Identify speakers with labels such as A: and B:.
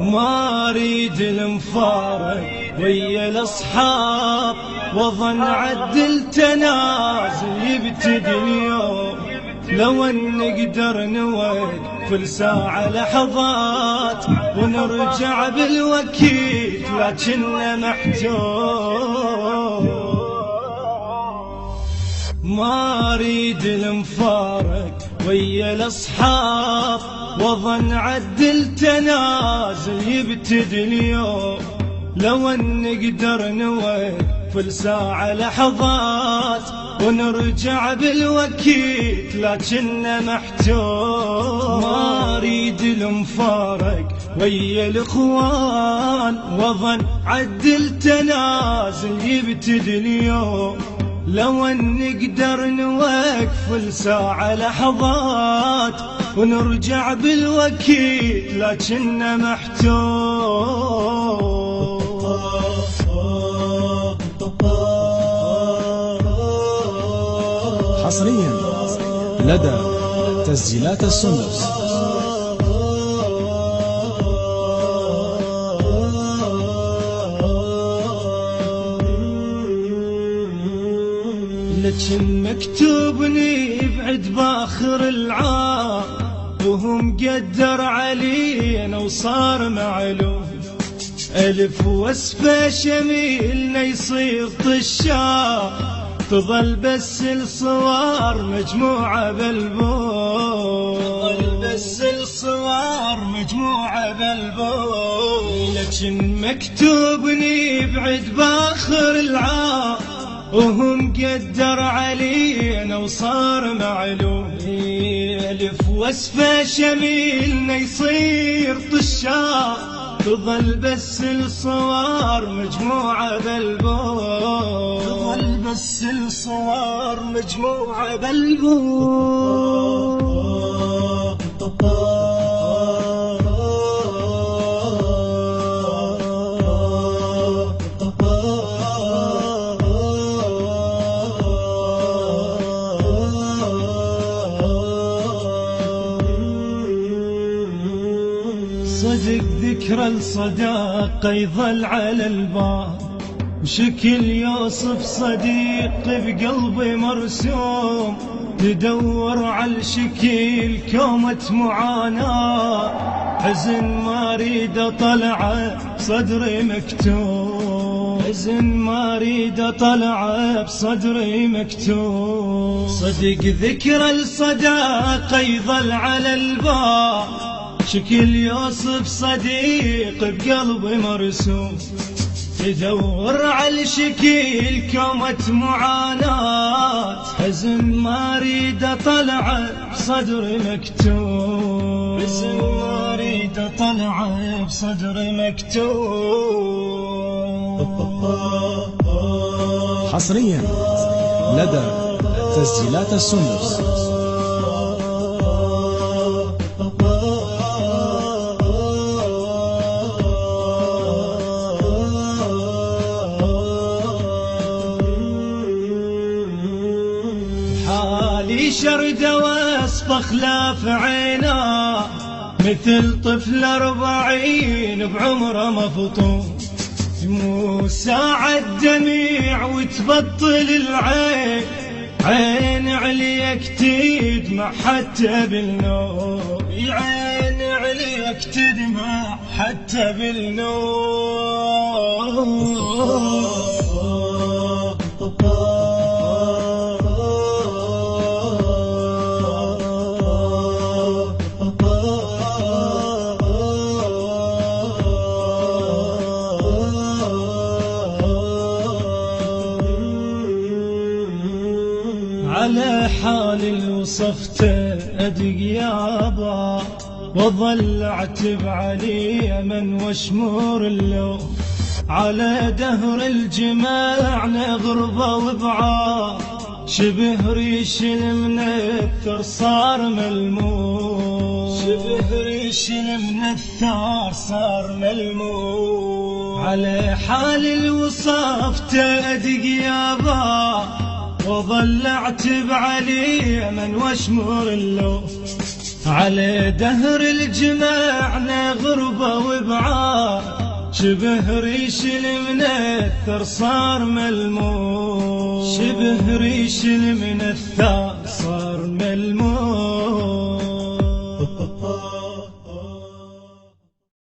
A: ما اريد المفارق ويا الاصحاب، وظن عدل تنازل يبتدي اليوم. لو ان نقدر نوقف الساعة لحظات ونرجع بالوكيل، لكننا محتوم. ما اريد المفارق ويا الاصحاب، وظن عدل تنازل يبتدي اليوم. لو ان نقدر نوقف الساعة لحظات ونرجع بالوكيل، لكننا محتوم. ما اريد المفارق ويا الاخوان، وظن عدل تنازل يبتدي اليوم. لو ان نقدر نوقف الساعة لحظات ونرجع بالوكيل، لكننا محتوم.
B: حصريا لدى تسجيلات السندس.
A: لكن مكتوبني بعد باخر العام، وهم قدر علينا وصار معلوم. ألف وصفة شميلنا يصير طشاق، تظل بس الصور مجموعة بالبوم. تظل بس الصور مجموعة بالبوم. لكن مكتوبني بعد باخر العام، وهم قدر علينا وصار معلوم. ألف وصفة شميلنا يصير طشاق، تظل بس الصور مجموعة بالبوم. تظل بس الصور مجموعة بالبوم. صدق ذكرى الصداقة يظل على البال، وشكل يوصف صديق بقلبي مرسوم. تدور على الشكل كومة معاناة، حزن ما اريد اطلعه بصدري مكتوم. حزن ما اريد اطلعه بصدري مكتوم. صدق ذكرى الصداقة يظل على البال، شكل يوصف صديق بقلبي مرسوم. تدور على الشكل كومة معاناة، حزن ما اريد اطلعه بصدري مكتوم. حزن ما اريد اطلعه بصدري مكتوم.
B: حصريا لدى تسجيلات السندس.
A: حالي شرد وصف خلاف عينا، مثل طفل 40 بعمره مفطوم. مو ساعة دميع وتبطل العين، عين عليك تدمع حتى بالنوم. عين عليك تدمع حتى بالنوم. على حال اللي وصفته أدق يابا، وظل أعتب عليه من واشمور اللوم. على دهر الجماعنا غربة وبعاد، شبه ريش المنثر صار ملموم. شبه ريش المنثر صار ملموم. على حال اللي وصفته أدق يابا، وظل اعتب عليه من واشمر اللوم. على دهر الجماعنا غربة وبعاد، شبه ريش المنثر صار ملموس، شبه ريش المنثر